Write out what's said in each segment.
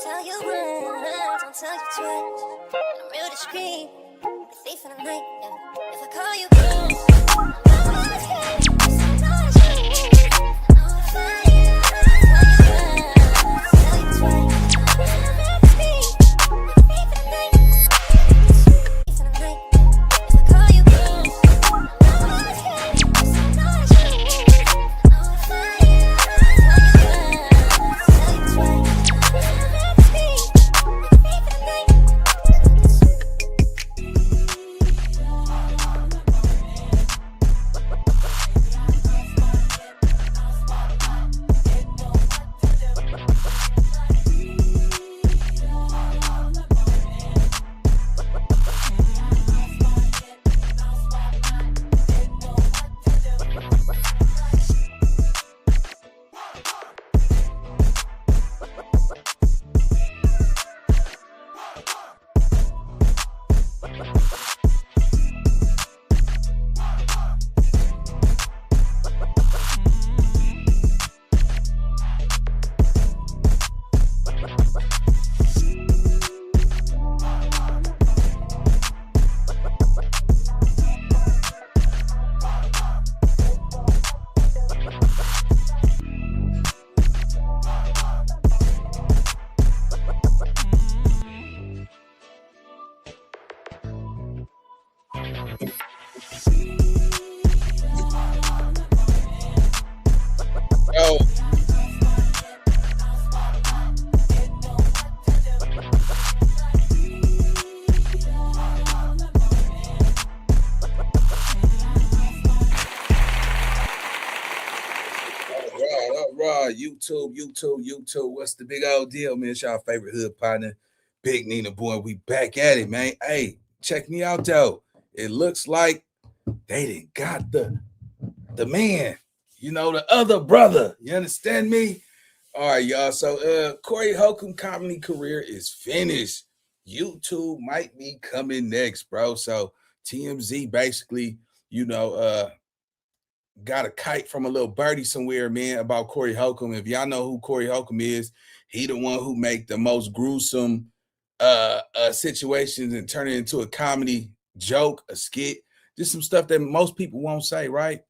tell you once, don't tell you twice. I'm real discreet, the thief in the night, yeah. If I call you girl, I'm not scared. It's not you. I know it's not you. I'll tell you once, don't tell you twice. I'm real discreet, the thief in the night. Thief in the night. If I call you girl, I'm not scared. It's not you. I know it's not you. YouTube. What's the big old deal, man? It's y'all favorite hood partner, Big Nina Boy. We back at it, man. Hey, check me out, though. It looks like they didn't got the man, the other brother. You understand me? All right, y'all. So Corey Holcomb comedy career is finished. YouTube might be coming next, bro. So TMZ basically, got a kite from a little birdie somewhere, man, about Corey Holcomb. If y'all know who Corey Holcomb is, he the one who make the most gruesome situations and turn it into a comedy joke, a skit, just some stuff that most people won't say, right?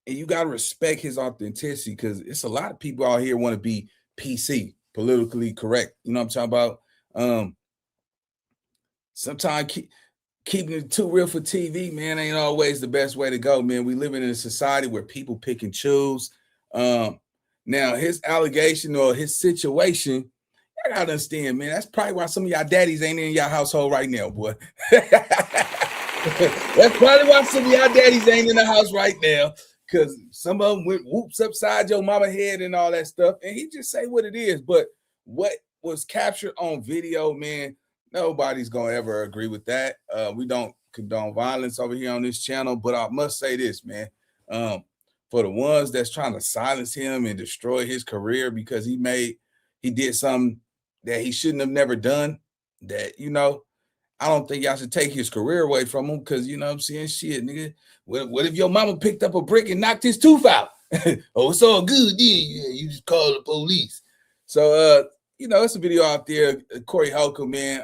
And you got to respect his authenticity because it's a lot of people out here want to be PC, politically correct. You know what I'm talking about? Sometimes keeping it too real for TV, man, ain't always the best way to go, man. We live in a society where people pick and choose. Now, his allegation or his situation, I gotta understand, man. That's probably why some of y'all daddies ain't in your household right now, boy. That's probably why some of y'all daddies ain't in the house right now, because some of them went whoops upside your mama head and all that stuff. And he just say what it is. But what was captured on video, man, nobody's gonna ever agree with that. We don't condone violence over here on this channel, but I must say this, man. For the ones that's trying to silence him and destroy his career because he did something that he shouldn't have never done, that, I don't think y'all should take his career away from him because, you know what I'm saying? Shit, nigga. What if your mama picked up a brick and knocked his tooth out? Oh, it's all good. Yeah, you just call the police. So, it's a video out there, Corey Holcomb, man.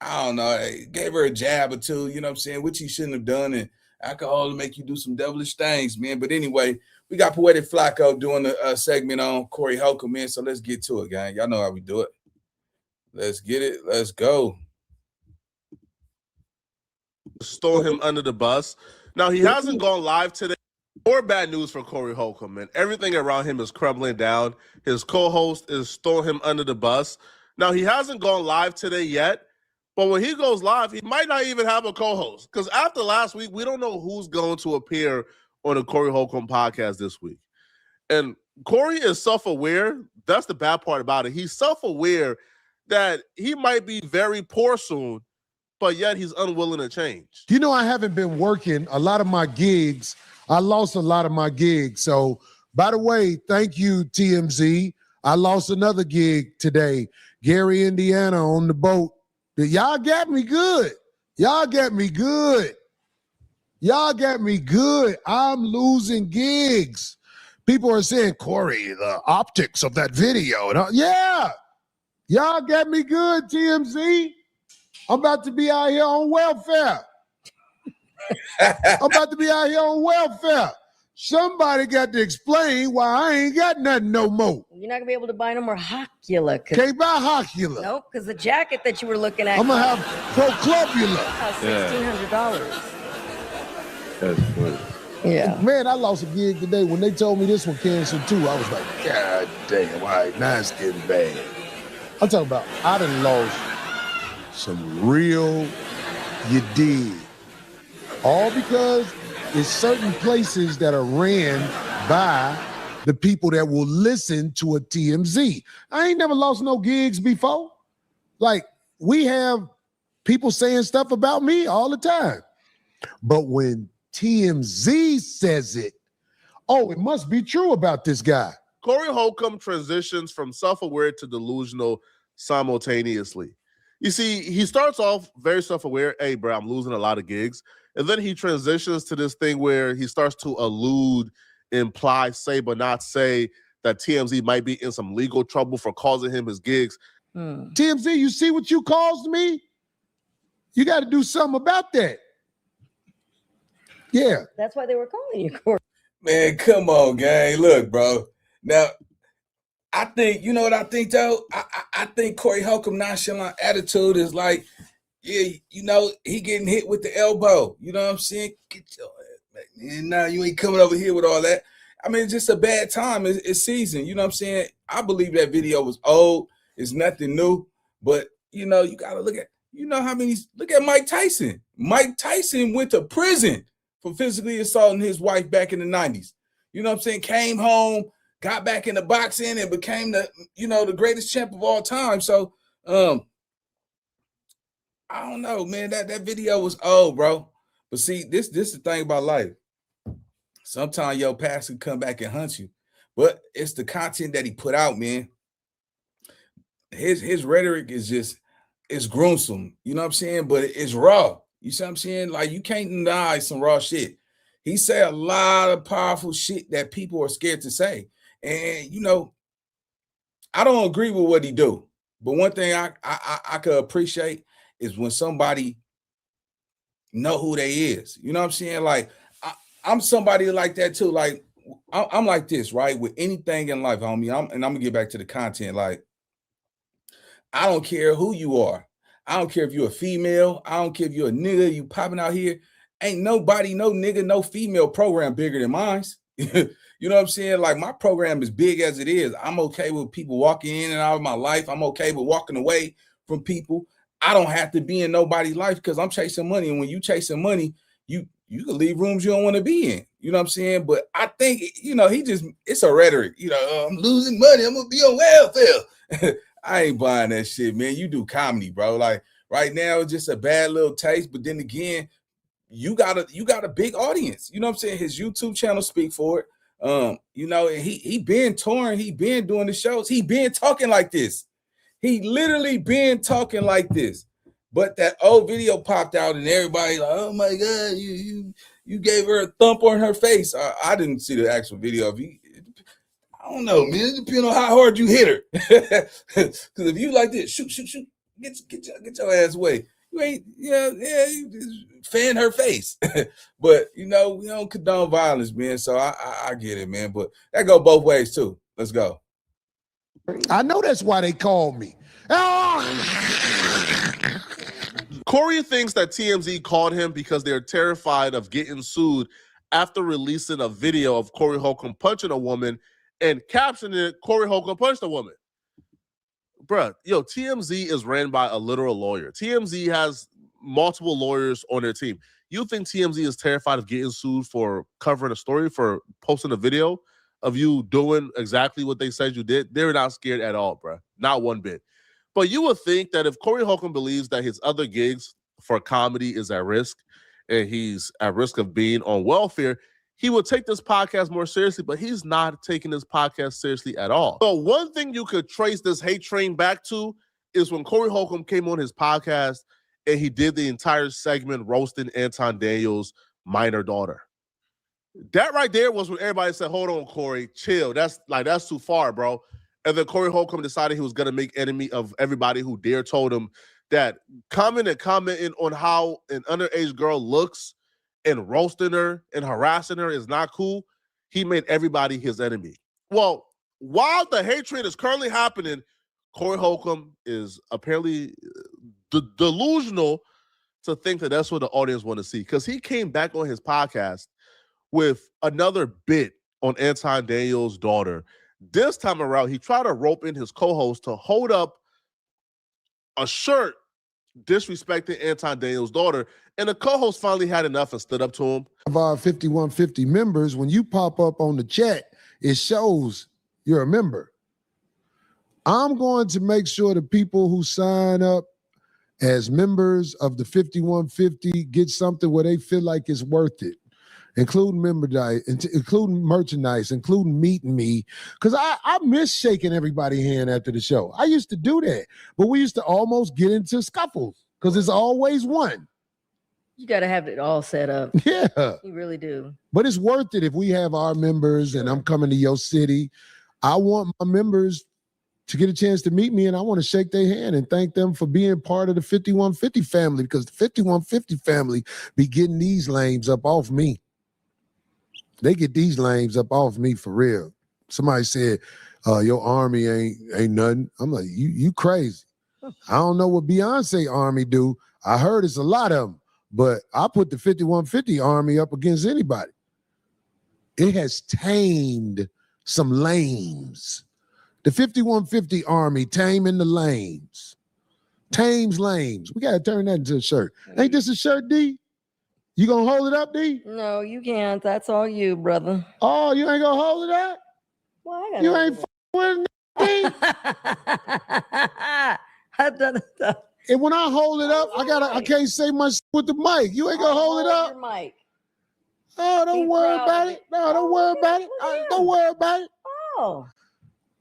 I don't know, gave her a jab or two, you know what I'm saying, which he shouldn't have done, and alcohol to make you do some devilish things, man. But anyway, we got Poetic Flacco doing a segment on Corey Holcomb, man, so let's get to it, gang. Y'all know how we do it. Let's get it. Let's go. Stole him under the bus. Now, he hasn't gone live today. More bad news for Corey Holcomb, man. Everything around him is crumbling down. His co-host is throwing him under the bus. Now, he hasn't gone live today yet, but when he goes live, he might not even have a co-host because after last week, we don't know who's going to appear on the Corey Holcomb podcast this week. And Corey is self-aware. That's the bad part about it. He's self-aware that he might be very poor soon, but yet he's unwilling to change. I haven't been working a lot of my gigs. I lost a lot of my gigs. So, by the way, thank you, TMZ. I lost another gig today. Gary, Indiana, on the boat. Y'all got me good. Y'all got me good. I'm losing gigs. People are saying, Corey, the optics of that video. Yeah. Y'all got me good, TMZ. I'm about to be out here on welfare. I'm about to be out here on welfare. Somebody got to explain why I ain't got nothing no more. You're not gonna be able to buy no more Hocula. Can't buy Hocula. Nope, because the jacket that you were looking at I'm gonna have Proclubula. cost $1,600. That's funny. Yeah. Man, I lost a gig today. When they told me this one canceled too, I was like, God damn, all right, now it's getting bad. I'm talking about I done lost some real you did. All because it's certain places that are ran by the people that will listen to a TMZ. I ain't never lost no gigs before. Like, we have people saying stuff about me all the time. But when TMZ says it, oh, it must be true about this guy. Corey Holcomb transitions from self-aware to delusional simultaneously. You see, he starts off very self-aware. Hey, bro, I'm losing a lot of gigs. And then he transitions to this thing where he starts to allude, imply, say, but not say that TMZ might be in some legal trouble for causing him his gigs. TMZ, you see what you caused me? You got to do something about that. Yeah. That's why they were calling you, Corey. Man, come on, gang. Look, bro. Now, I think, you know what I think, though? I think Corey Holcomb nonchalant attitude is like, yeah, you know, he getting hit with the elbow. You know what I'm saying? Get your ass back, man. Nah, you ain't coming over here with all that. I mean, it's just a bad time. It's season. You know what I'm saying? I believe that video was old. It's nothing new. But, you know, you got to look at, you know how many, look at Mike Tyson. Mike Tyson went to prison for physically assaulting his wife back in the 90s. You know what I'm saying? Came home, got back in the boxing and became the, you know, the greatest champ of all time. So, I don't know, man. That video was old, bro. But see, this the thing about life. Sometimes your past can come back and hunt you, but it's the content that he put out, man. His rhetoric is just, it's gruesome. You know what I'm saying? But it's raw. You see what I'm saying? Like, you can't deny some raw shit. He say a lot of powerful shit that people are scared to say. And, you know, I don't agree with what he do. But one thing I could appreciate is when somebody know who they is. You know what I'm saying? Like, I'm somebody like that too. Like, I'm like this, right? With anything in life, homie. I'm gonna get back to the content. Like, I don't care who you are. I don't care if you're a female. I don't care if you're a nigga. You popping out here. Ain't nobody, no nigga, no female program bigger than mine. You know what I'm saying? Like, my program is big as it is. I'm okay with people walking in and out of my life. I'm okay with walking away from people. I don't have to be in nobody's life because I'm chasing money. And when you chasing money, you can leave rooms you don't want to be in. You know what I'm saying? But I think, you know, it's a rhetoric. You know, I'm losing money. I'm going to be on welfare. I ain't buying that shit, man. You do comedy, bro. Like, right now, it's just a bad little taste. But then again, you got a big audience. You know what I'm saying? His YouTube channel speak for it. You know, and he been touring. He been doing the shows. He been talking like this. He literally been talking like this. But that old video popped out and everybody like, oh my God, you gave her a thump on her face. I didn't see the actual video of you. I don't know, man. It depends on how hard you hit her. Because if you like this, shoot, get your ass away. You ain't, you just fan her face. But, you know, we don't condone violence, man. So I get it, man. But that go both ways too. Let's go. I know that's why they called me. Corey thinks that TMZ called him because they're terrified of getting sued after releasing a video of Corey Holcomb punching a woman and captioning it, Corey Holcomb punched a woman. Bruh, yo, TMZ is ran by a literal lawyer. TMZ has multiple lawyers on their team. You think TMZ is terrified of getting sued for covering a story, for posting a video of you doing exactly what they said you did? They're not scared at all, bruh. Not one bit. But you would think that if Corey Holcomb believes that his other gigs for comedy is at risk and he's at risk of being on welfare, he would take this podcast more seriously, but he's not taking this podcast seriously at all. So one thing you could trace this hate train back to is when Corey Holcomb came on his podcast and he did the entire segment roasting Anton Daniels' minor daughter. That right there was when everybody said, hold on, Corey, chill. That's too far, bro. And then Corey Holcomb decided he was going to make enemy of everybody who told him that commenting on how an underage girl looks and roasting her and harassing her is not cool. He made everybody his enemy. Well, while the hatred is currently happening, Corey Holcomb is apparently delusional to think that that's what the audience want to see, because he came back on his podcast with another bit on Anton Daniels' daughter. This time around, he tried to rope in his co-host to hold up a shirt disrespecting Anton Daniels' daughter, and the co-host finally had enough and stood up to him. Of our 5150 members, when you pop up on the chat, it shows you're a member. I'm going to make sure the people who sign up as members of the 5150 get something where they feel like it's worth it, including including merchandise, including meeting me, because I miss shaking everybody's hand after the show. I used to do that, but we used to almost get into scuffles because it's always one. You got to have it all set up. Yeah. You really do. But it's worth it if we have our members and I'm coming to your city. I want my members to get a chance to meet me, and I want to shake their hand and thank them for being part of the 5150 family, because the 5150 family be getting these lames up off me. They get these lames up off me for real. Somebody said, your army ain't nothing. I'm like, you crazy. I don't know what Beyonce army do. I heard it's a lot of them, but I put the 5150 army up against anybody. It has tamed some lames. The 5150 army taming the lames. Tames lames. We got to turn that into a shirt. Ain't this a shirt, D? You going to hold it up, D? No, you can't. That's all you, brother. Oh, you ain't going to hold it up? Well, I got You ain't with me, D? And when I hold it up, I can't say much with the mic. You ain't going to hold it up? Your mic. Oh, don't Be worry proud about of it. it. No, don't worry about it. Don't worry about it. Oh.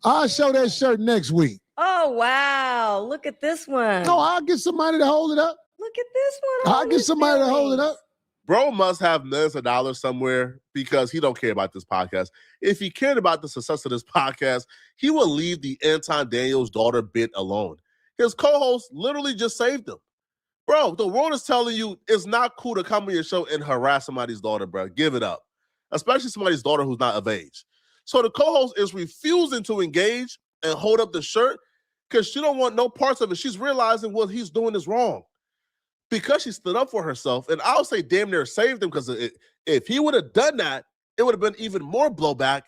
I'll show that shirt next week. Oh, wow. Look at this one. No, I'll get somebody to hold it up. Look at this one. I'll get somebody to hold it up. Bro must have millions of dollars somewhere, because he don't care about this podcast. If he cared about the success of this podcast, he would leave the Anton Daniels' daughter bit alone. His co-host literally just saved him. Bro, the world is telling you it's not cool to come on your show and harass somebody's daughter, bro. Give it up. Especially somebody's daughter who's not of age. So the co-host is refusing to engage and hold up the shirt because she don't want no parts of it. She's realizing what he's doing is wrong. Because she stood up for herself, and I'll say damn near saved him, because if he would have done that, it would have been even more blowback.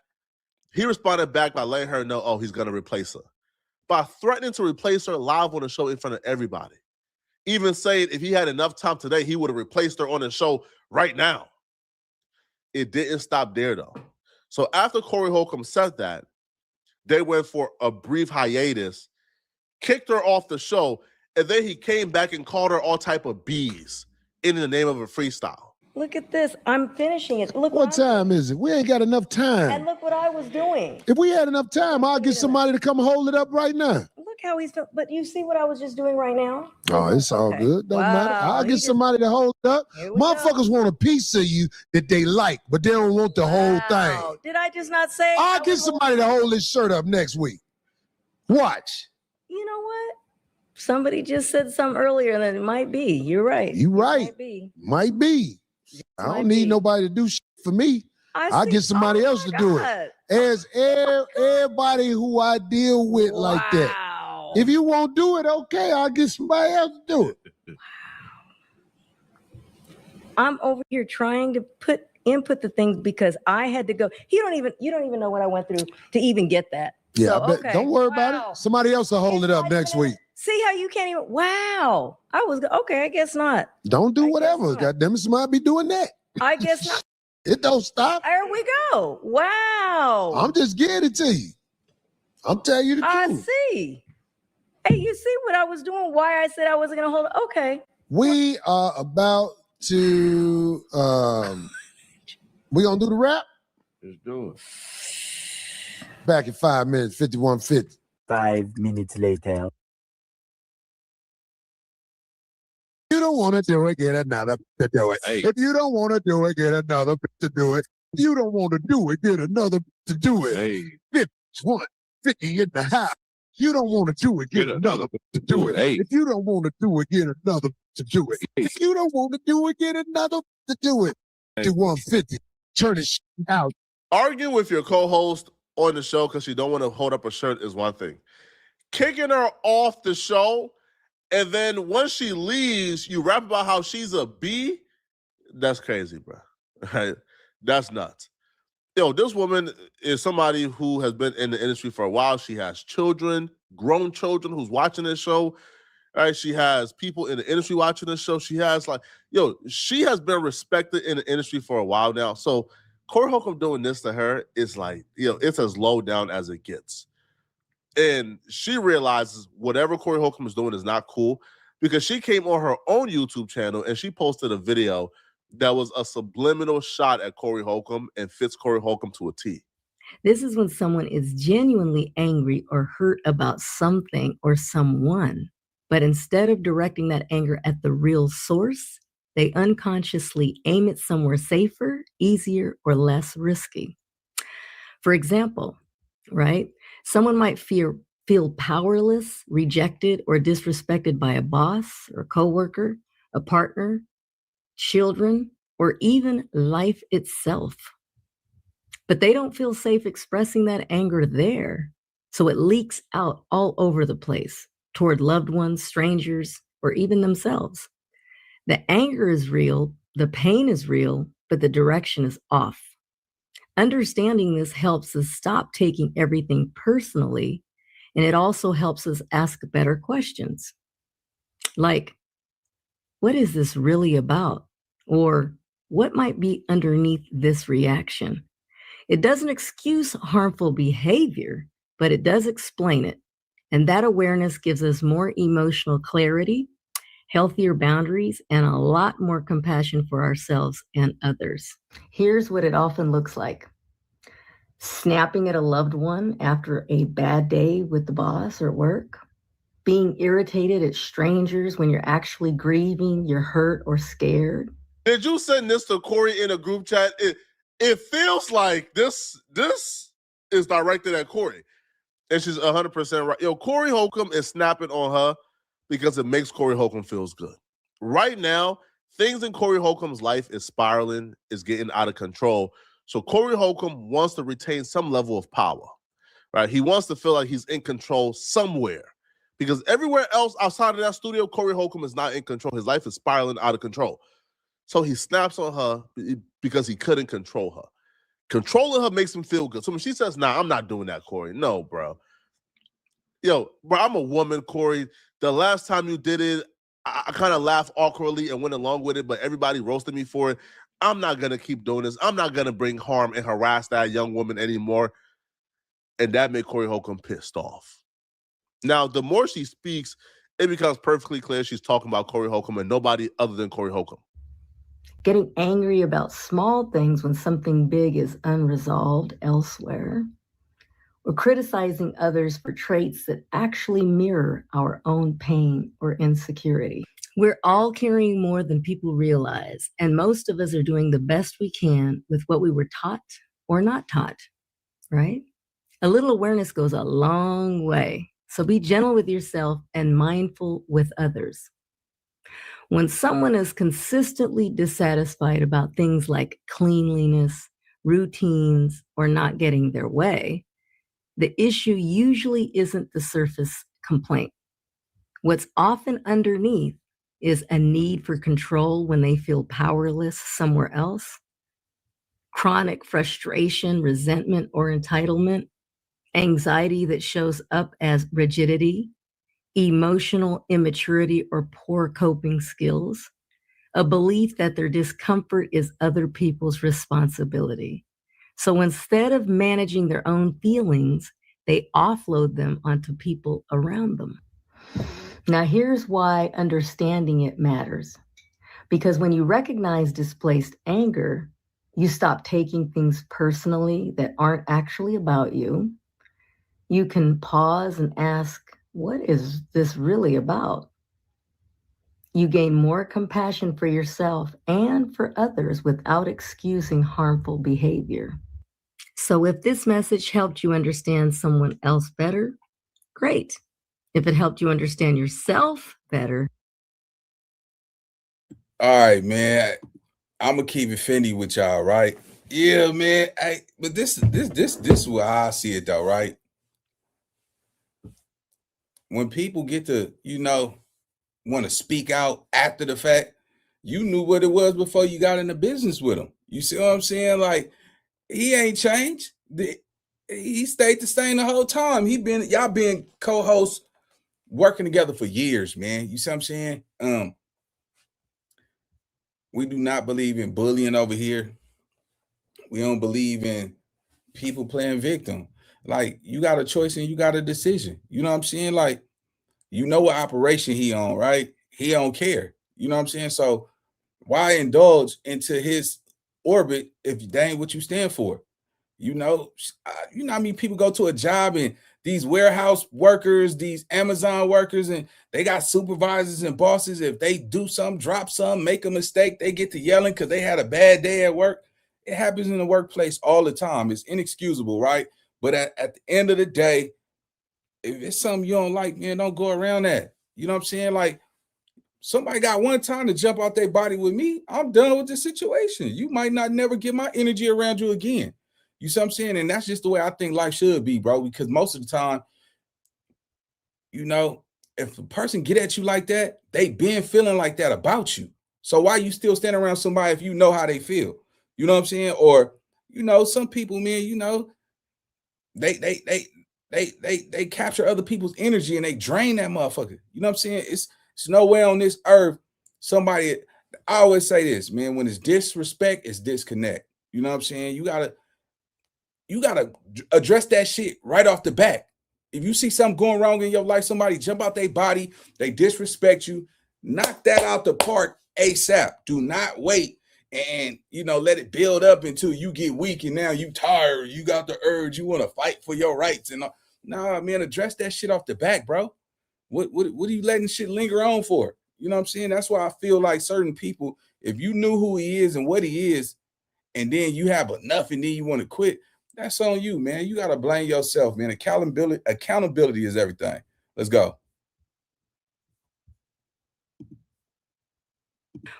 He responded back by letting her know, he's going to replace her. By threatening to replace her live on the show in front of everybody. Even saying if he had enough time today, he would have replaced her on the show right now. It didn't stop there, though. So after Corey Holcomb said that, they went for a brief hiatus, kicked her off the show, and then he came back and called her all type of B's in the name of a freestyle. Look at this. I'm finishing it. Look What time is it? We ain't got enough time. And look what I was doing. If we had enough time, I'll get somebody to come hold it up right now. Look how he's, but you see what I was just doing right now? Oh, it's all good. Don't matter. I'll get somebody to hold it up. Motherfuckers want a piece of you that they like, but they don't want the whole thing. Did I just not say? I'll get somebody to hold this shirt up next week. Watch. You know what? Somebody just said something earlier that it might be. You're right. You right. Might be. Might be. I don't need nobody to do shit for me. I'll get somebody else to do it. As everybody who I deal with like that. If you won't do it, okay, I'll get somebody else to do it. I'm over here trying to input the things because I had to go. You don't even know what I went through to even get that. Yeah, So, I bet. okay. Don't worry about it. Somebody else will hold it up next week. See how you can't even. Wow. I was okay. I guess not. Don't do whatever. Goddamn it, somebody be doing that. I guess not. It don't stop. There we go. Wow. I'm just getting it to you. I'm telling you the truth. I see. Hey, you see what I was doing? Why I said I wasn't gonna hold it? Okay. We are about to. We gonna do the rap. Let's do it. Back in 5 minutes, 5150. 5 minutes later. If you don't want to do it, get another to do it. Hey. If you don't want to do it, get another to do it. If you don't want to do it, get another to do it. Hey. 51. 50 in the house. You don't want to do it, get another to do it. If you don't want to do it, get another to do it. If you don't want to do it, get another to do it. To 150. Turn it out. Arguing with your co-host on the show because you don't want to hold up a shirt is one thing. Kicking her off the show, and then once she leaves, you rap about how she's a B. That's crazy, bro. Right? That's nuts. This woman is somebody who has been in the industry for a while. She has children, grown children who's watching this show. Right? She has people in the industry watching this show. She has she has been respected in the industry for a while now. So Corey Holcomb doing this to her is like, it's as low down as it gets. And she realizes whatever Corey Holcomb is doing is not cool because she came on her own YouTube channel and she posted a video that was a subliminal shot at Corey Holcomb and fits Corey Holcomb to a T. This is when someone is genuinely angry or hurt about something or someone, but instead of directing that anger at the real source, they unconsciously aim it somewhere safer, easier, or less risky. For example, right? Someone might feel powerless, rejected, or disrespected by a boss or coworker, a partner, children, or even life itself. But they don't feel safe expressing that anger there. So it leaks out all over the place toward loved ones, strangers, or even themselves. The anger is real, the pain is real, but the direction is off. Understanding this helps us stop taking everything personally, and it also helps us ask better questions. Like, what is this really about? Or what might be underneath this reaction? It doesn't excuse harmful behavior, but it does explain it. And that awareness gives us more emotional clarity, healthier boundaries, and a lot more compassion for ourselves and others. Here's what it often looks like. Snapping at a loved one after a bad day with the boss or work. Being irritated at strangers when you're actually grieving, you're hurt or scared. Did you send this to Corey in a group chat? It feels like this is directed at Corey. And she's 100% right. Corey Holcomb is snapping on her because it makes Corey Holcomb feels good. Right now, things in Corey Holcomb's life is spiraling, is getting out of control. So Corey Holcomb wants to retain some level of power, right? He wants to feel like he's in control somewhere because everywhere else outside of that studio, Corey Holcomb is not in control. His life is spiraling out of control. So he snaps on her because he couldn't control her. Controlling her makes him feel good. So when she says, nah, I'm not doing that, Corey. No, bro. Bro, I'm a woman, Corey. The last time you did it, I kind of laughed awkwardly and went along with it, but everybody roasted me for it. I'm not going to keep doing this. I'm not going to bring harm and harass that young woman anymore. And that made Corey Holcomb pissed off. Now, the more she speaks, it becomes perfectly clear she's talking about Corey Holcomb and nobody other than Corey Holcomb. Getting angry about small things when something big is unresolved elsewhere. Or criticizing others for traits that actually mirror our own pain or insecurity. We're all carrying more than people realize, and most of us are doing the best we can with what we were taught or not taught, right? A little awareness goes a long way, so be gentle with yourself and mindful with others. When someone is consistently dissatisfied about things like cleanliness, routines, or not getting their way, the issue usually isn't the surface complaint. What's often underneath is a need for control when they feel powerless somewhere else, chronic frustration, resentment, or entitlement, anxiety that shows up as rigidity, emotional immaturity or poor coping skills, a belief that their discomfort is other people's responsibility. So instead of managing their own feelings, they offload them onto people around them. Now, here's why understanding it matters. Because when you recognize displaced anger, you stop taking things personally that aren't actually about you. You can pause and ask, what is this really about? You gain more compassion for yourself and for others without excusing harmful behavior. So if this message helped you understand someone else better, great. If it helped you understand yourself better. All right, man. I'm gonna keep it Fendi with y'all, right? Yeah, man. But this is what I see it though, right? When people get to, want to speak out after the fact, you knew what it was before you got into business with him. You see what I'm saying? Like, he ain't changed. He stayed the same the whole time. Y'all been co-hosts working together for years, man. You see what I'm saying? We do not believe in bullying over here. We don't believe in people playing victim. Like, you got a choice and you got a decision. You know what I'm saying? Like, you know what operation he on, right? He don't care. You know what I'm saying? So why indulge into his orbit if that ain't what you stand for? You know how many people go to a job and these warehouse workers, these Amazon workers, and they got supervisors and bosses. If they do something, drop something, make a mistake, they get to yelling because they had a bad day at work. It happens in the workplace all the time. It's inexcusable, right? But at the end of the day, if it's something you don't like, man, don't go around that. You know what I'm saying? Like, somebody got one time to jump out their body with me, I'm done with the situation. You might not never get my energy around you again. You see what I'm saying? And that's just the way I think life should be, bro. Because most of the time, if a person get at you like that, they been feeling like that about you. So why you still standing around somebody if you know how they feel? You know what I'm saying? Or, some people, man, they capture other people's energy and they drain that motherfucker. You know what I'm saying? It's nowhere on this earth I always say this, man, when it's disrespect, it's disconnect. You know what I'm saying? You gotta address that shit right off the bat. If you see something going wrong in your life, somebody jump out their body, they disrespect you, knock that out the park ASAP. Do not wait and let it build up until you get weak and now you tired, you got the urge, you want to fight for your rights and nah, man, address that shit off the back, bro. What are you letting shit linger on for? You know what I'm saying? That's why I feel like certain people, if you knew who he is and what he is, and then you have enough and then you want to quit, that's on you, man. You got to blame yourself, man. Accountability is everything. Let's go.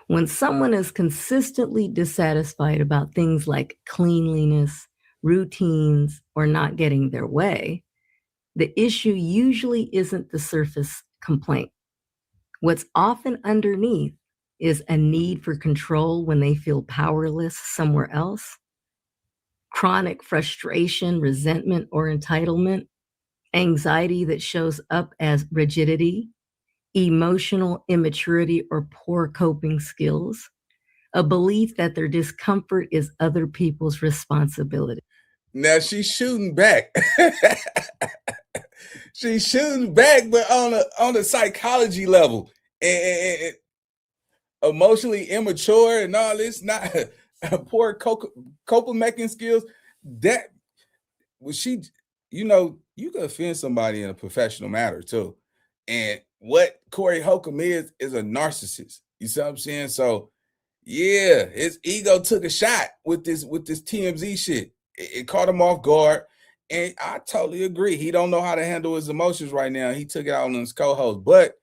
When someone is consistently dissatisfied about things like cleanliness, routines, or not getting their way, the issue usually isn't the surface complaint. What's often underneath is a need for control when they feel powerless somewhere else, chronic frustration, resentment, or entitlement, anxiety that shows up as rigidity, emotional immaturity or poor coping skills, a belief that their discomfort is other people's responsibility. Now she's shooting back. She's shooting back, but on a psychology level and emotionally immature and all this, not poor coping mechanism skills. That was she. You can offend somebody in a professional matter too. And what Corey Holcomb is a narcissist. You see what I'm saying? So yeah, his ego took a shot with this TMZ shit. It caught him off guard. And I totally agree. He don't know how to handle his emotions right now. He took it out on his co-host. But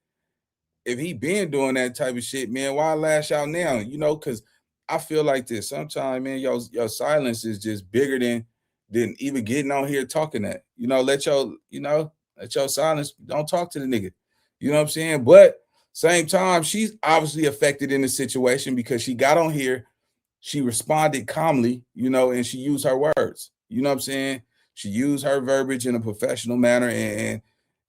if he been doing that type of shit, man, why lash out now? Because I feel like this. Sometimes, man, your silence is just bigger than even getting on here talking that. Let your silence, don't talk to the nigga. You know what I'm saying? But same time, she's obviously affected in the situation because she got on here, she responded calmly, and she used her words. You know what I'm saying? She used her verbiage in a professional manner, and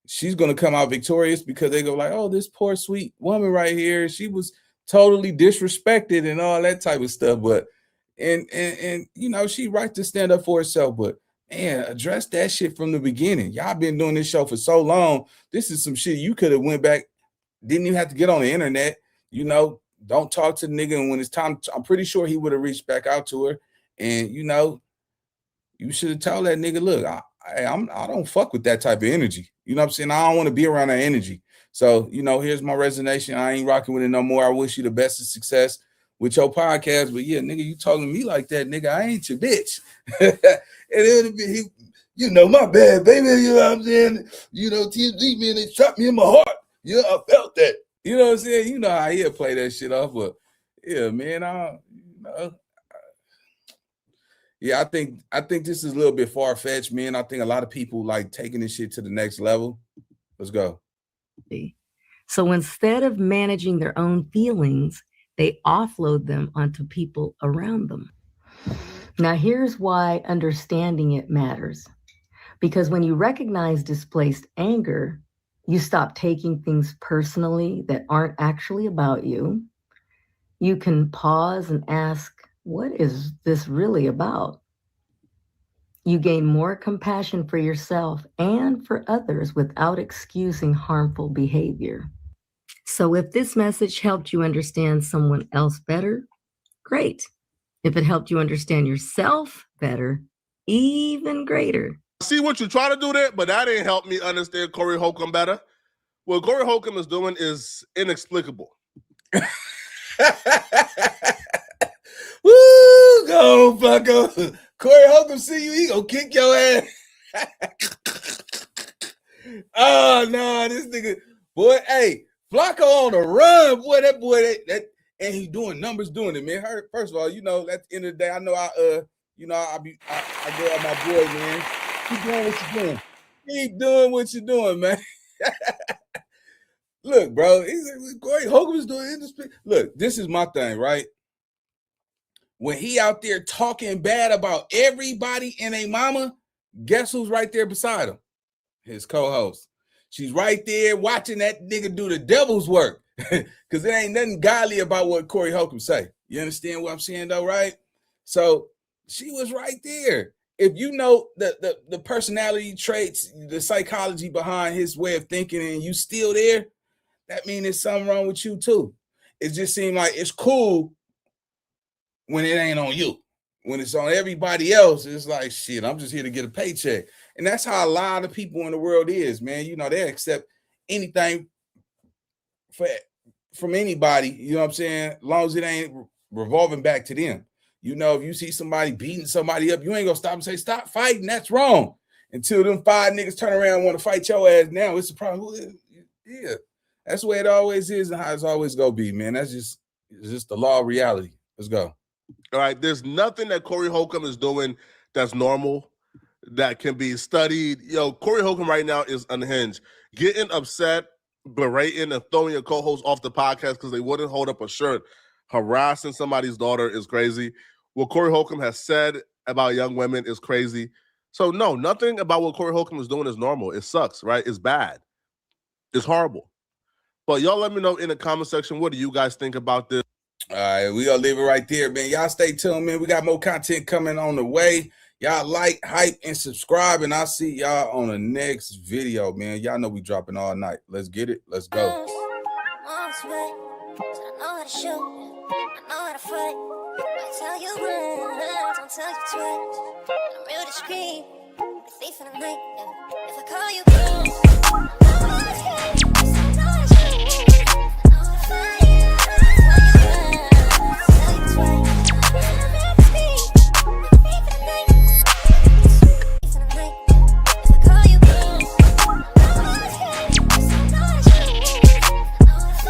she's going to come out victorious because they go like, oh, this poor sweet woman right here, she was totally disrespected and all that type of stuff. But and she right to stand up for herself. But man, address that shit from the beginning. Y'all been doing this show for so long. This is some shit you could have went back, didn't even have to get on the internet. Don't talk to the nigga, and when it's time, I'm pretty sure he would have reached back out to her. And you should have told that nigga, look, I don't fuck with that type of energy. You know what I'm saying? I don't want to be around that energy. So, here's my resignation. I ain't rocking with it no more. I wish you the best of success. with your podcast, but yeah, nigga, you talking to me like that, nigga, I ain't your bitch. And it'll be, my bad, baby, you know what I'm saying? TMZ, man, they shot me in my heart. Yeah, I felt that. You know what I'm saying? You know how he'll play that shit off, but yeah, man, yeah, I think this is a little bit far-fetched, man. I think a lot of people like taking this shit to the next level. Let's go. So instead of managing their own feelings, they offload them onto people around them. Now, here's why understanding it matters. Because when you recognize displaced anger, you stop taking things personally that aren't actually about you. You can pause and ask, what is this really about? You gain more compassion for yourself and for others without excusing harmful behavior. So if this message helped you understand someone else better, great. If it helped you understand yourself better, even greater. See what you try to do there, but that didn't help me understand Corey Holcomb better. What Corey Holcomb is doing is inexplicable. Woo, go on, Flacco. Corey Holcomb see you, he gonna kick your ass. Oh no, this nigga, boy, hey, Flacco on the run, boy. That boy, that and he doing numbers, doing it, man. First of all, at the end of the day, I know I go at my boy, man. Keep doing what you're doing. Keep doing what you're doing, man. Look, bro, Corey Holcomb is doing industry. Look, this is my thing, right? When he out there talking bad about everybody and a mama, guess who's right there beside him? His co-host. She's right there watching that nigga do the devil's work. Because there ain't nothing godly about what Corey Holcomb say. You understand what I'm saying, though, right? So she was right there. If you know the personality traits, the psychology behind his way of thinking, and you still there, that means there's something wrong with you, too. It just seems like it's cool when it ain't on you. When it's on everybody else, it's like, shit, I'm just here to get a paycheck. And that's how a lot of people in the world is, man. They accept anything from anybody, you know what I'm saying, as long as it ain't revolving back to them. If you see somebody beating somebody up, you ain't gonna stop and say, stop fighting, that's wrong. Until them 5 niggas turn around and want to fight your ass now, it's a problem. Yeah, that's the way it always is and how it's always gonna be, man. It's just the law of reality. Let's go. All right, there's nothing that Corey Holcomb is doing that's normal, that can be studied. Corey Holcomb right now is unhinged. Getting upset, berating, and throwing your co-host off the podcast because they wouldn't hold up a shirt, harassing somebody's daughter is crazy. What Corey Holcomb has said about young women is crazy. So no, nothing about what Corey Holcomb is doing is normal. It sucks, right? It's bad. It's horrible. But y'all let me know in the comment section, what do you guys think about this? All right, we gonna leave it right there, man. Y'all stay tuned, man. We got more content coming on the way. Y'all like, hype, and subscribe, and I'll see y'all on the next video, man. Y'all know we dropping all night. Let's get it. Let's go. I know how to shoot, I know how to fight. I tell you once, don't tell you twice. I'm real discreet, the thief in the night. If I call you